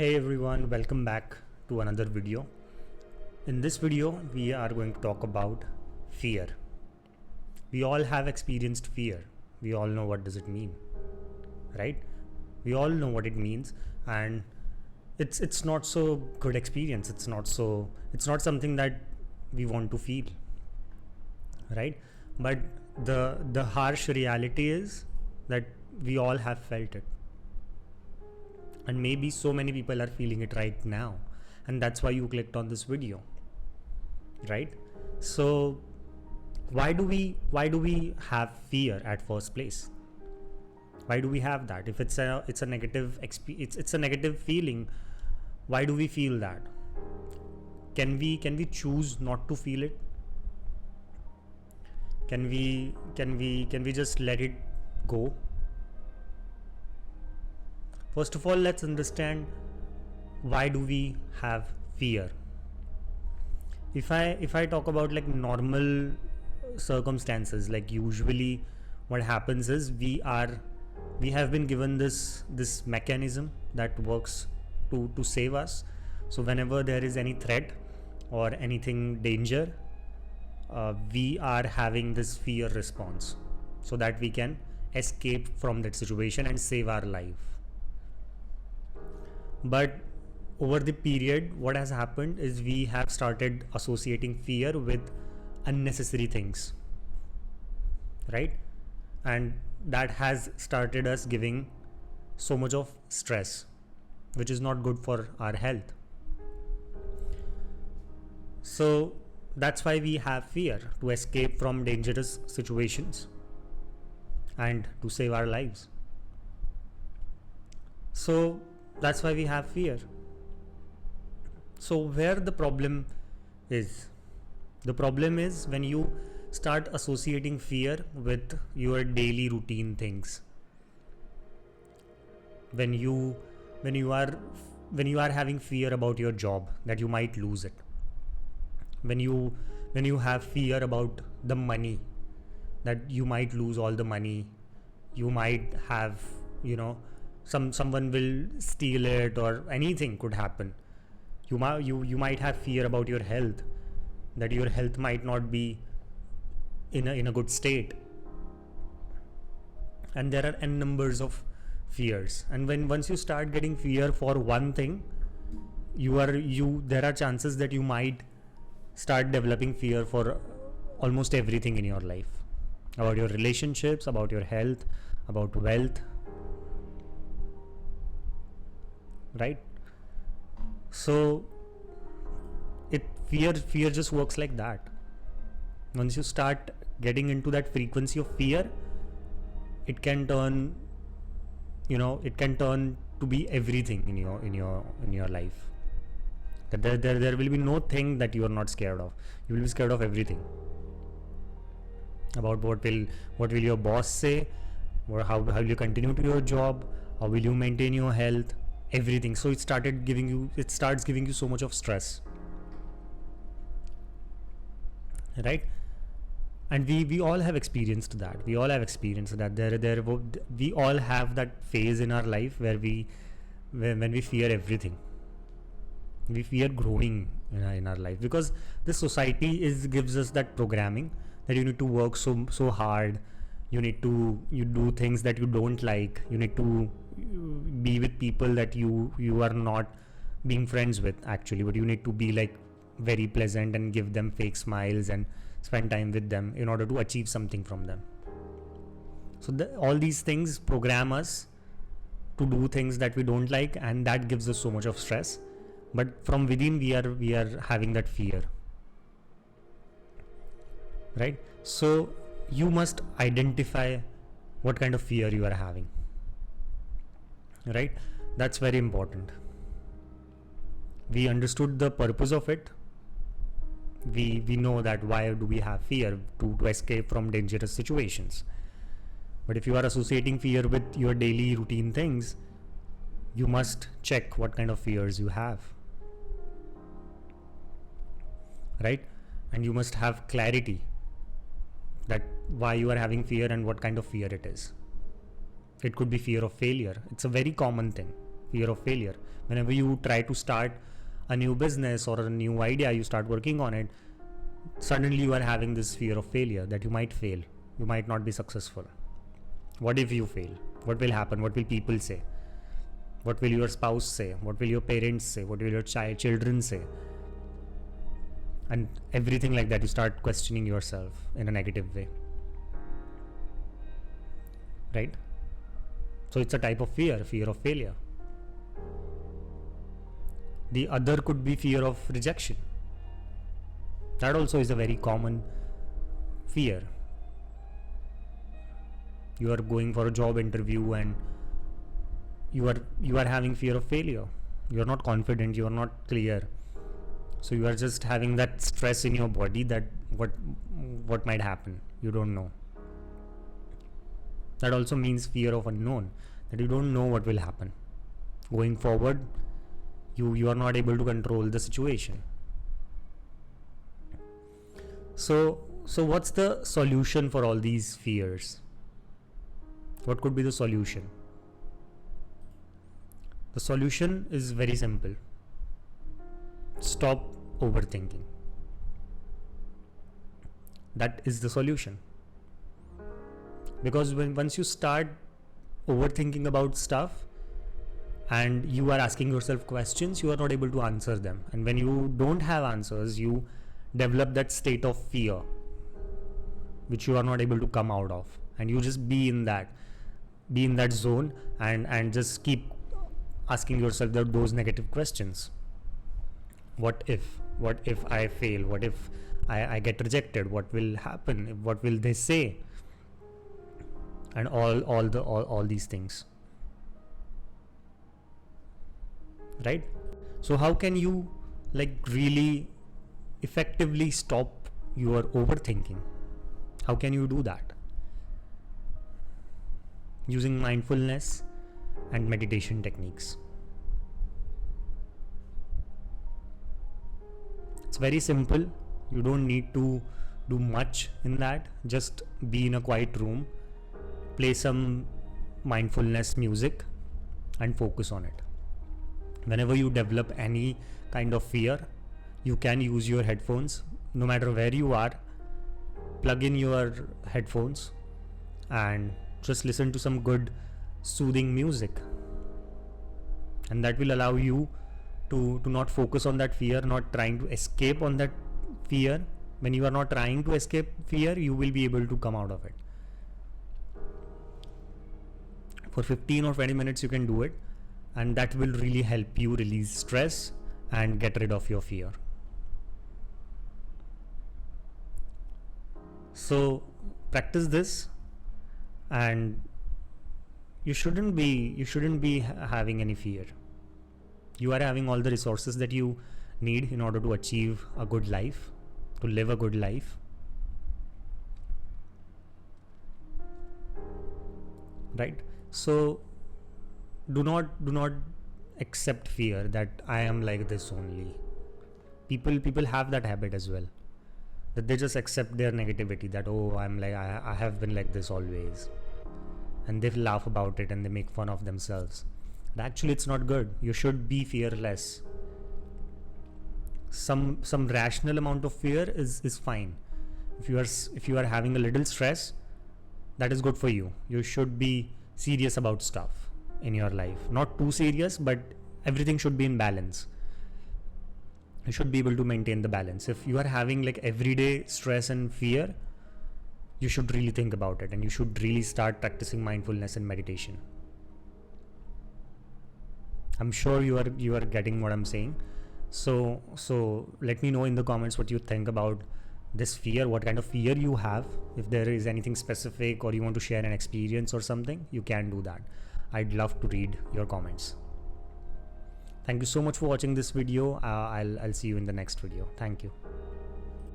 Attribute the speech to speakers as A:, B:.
A: Hey everyone, welcome back to another video. In this video, we are going to talk about fear. We all have experienced fear. We all know what does it mean, right? We all know what it means, and it's not so good experience. It's not something that we want to feel, right? But the harsh reality is that we all have felt it, and maybe so many people are feeling it right now, and that's why you clicked on this video, right? So why do we have fear at first place? Why do we have that? If it's a negative it's a negative feeling, why do we feel that? Can we choose not to feel it? Can we just let it go? First of all, let's understand, why do we have fear? If I talk about like normal circumstances, like usually what happens is we have been given this mechanism that works to save us. So whenever there is any threat or anything danger, we are having this fear response so that we can escape from that situation and save our life. But over the period, what has happened is we have started associating fear with unnecessary things, right? And that has started us giving so much of stress, which is not good for our health. So that's why we have fear, to escape from dangerous situations and to save our lives. So that's why we have fear. So where the problem is? The problem is when you start associating fear with your daily routine things. When you are having fear about your job, that you might lose it. When you have fear about the money, that you might lose all the money. You might have, someone will steal it, or anything could happen. You might have fear about your health, that your health might not be in a good state. And there are n numbers of fears, and once you start getting fear for one thing, there are chances that you might start developing fear for almost everything in your life, about your relationships, about your health, about wealth, right? So fear just works like that. Once you start getting into that frequency of fear, it can turn to be everything in your life. That there will be no thing that you are not scared of. You will be scared of everything. About what will your boss say, or how will you continue to your job, how will you maintain your health, everything. So it starts giving you so much of stress, right? And we all have experienced that. We all have that phase in our life where when we fear everything. We fear growing in our life, because the society gives us that programming that you need to work so hard. You do things that you don't like. You need to be with people that you are not being friends with actually, but you need to be like very pleasant and give them fake smiles and spend time with them in order to achieve something from them. So all these things program us to do things that we don't like, and that gives us so much of stress. But from within, we are having that fear, right? So you must identify what kind of fear you are having, right? That's very important. We understood the purpose of it. We know that why do we have fear, to escape from dangerous situations. But if you are associating fear with your daily routine things, you must check what kind of fears you have, right? And you must have clarity that why you are having fear and what kind of fear it is. It could be fear of failure. It's a very common thing. fear of failure. Whenever you try to start a new business or a new idea, you start working on it, suddenly you are having this fear of failure, that you might fail, you might not be successful. What if you fail? What will happen? What will people say? What will your spouse say? What will your parents say? What will your children say? And everything like that, you start questioning yourself in a negative way, right? So it's a type of fear of failure. The other could be fear of rejection. That also is a very common fear. You are going for a job interview and you are having fear of failure. You are not confident, you are not clear. So you are just having that stress in your body that what might happen, you don't know. That also means fear of unknown, that you don't know what will happen. Going forward, you are not able to control the situation. So what's the solution for all these fears? What could be the solution? The solution is very simple. Stop overthinking. That is the solution. Because once you start overthinking about stuff and you are asking yourself questions, you are not able to answer them. And when you don't have answers, you develop that state of fear, which you are not able to come out of. And you just be in that zone and just keep asking yourself those negative questions. What if I fail? What if I get rejected? What will happen? What will they say? And all these things, right? So how can you really effectively stop your overthinking? How can you do that? Using mindfulness and meditation techniques. It's very simple. You don't need to do much in that. Just be in a quiet room, play some mindfulness music and focus on it. Whenever you develop any kind of fear, you can use your headphones. No matter where you are, plug in your headphones and just listen to some good soothing music, and that will allow you to not focus on that fear, not trying to escape on that fear. When you are not trying to escape fear, you will be able to come out of it. For 15 or 20 minutes you can do it, and that will really help you release stress and get rid of your fear. So practice this, and you shouldn't be having any fear. You are having all the resources that you need in order to achieve a good life, to live a good life. Right? So do not accept fear that I am like this only. People have that habit as well, that they just accept their negativity, that I have been like this always, and they laugh about it and they make fun of themselves. But actually it's not good. You should be fearless. Some rational amount of fear is fine. If you are having a little stress, that is good for you. You should be serious about stuff in your life. Not too serious, but everything should be in balance. You should be able to maintain the balance. If you are having everyday stress and fear, you should really think about it, and you should really start practicing mindfulness and meditation. I'm sure you are getting what I'm saying. So let me know in the comments what you think about this fear, what kind of fear you have. If there is anything specific or you want to share an experience or something, you can do that. I'd love to read your comments. Thank you so much for watching this video. I'll see you in the next video. Thank you.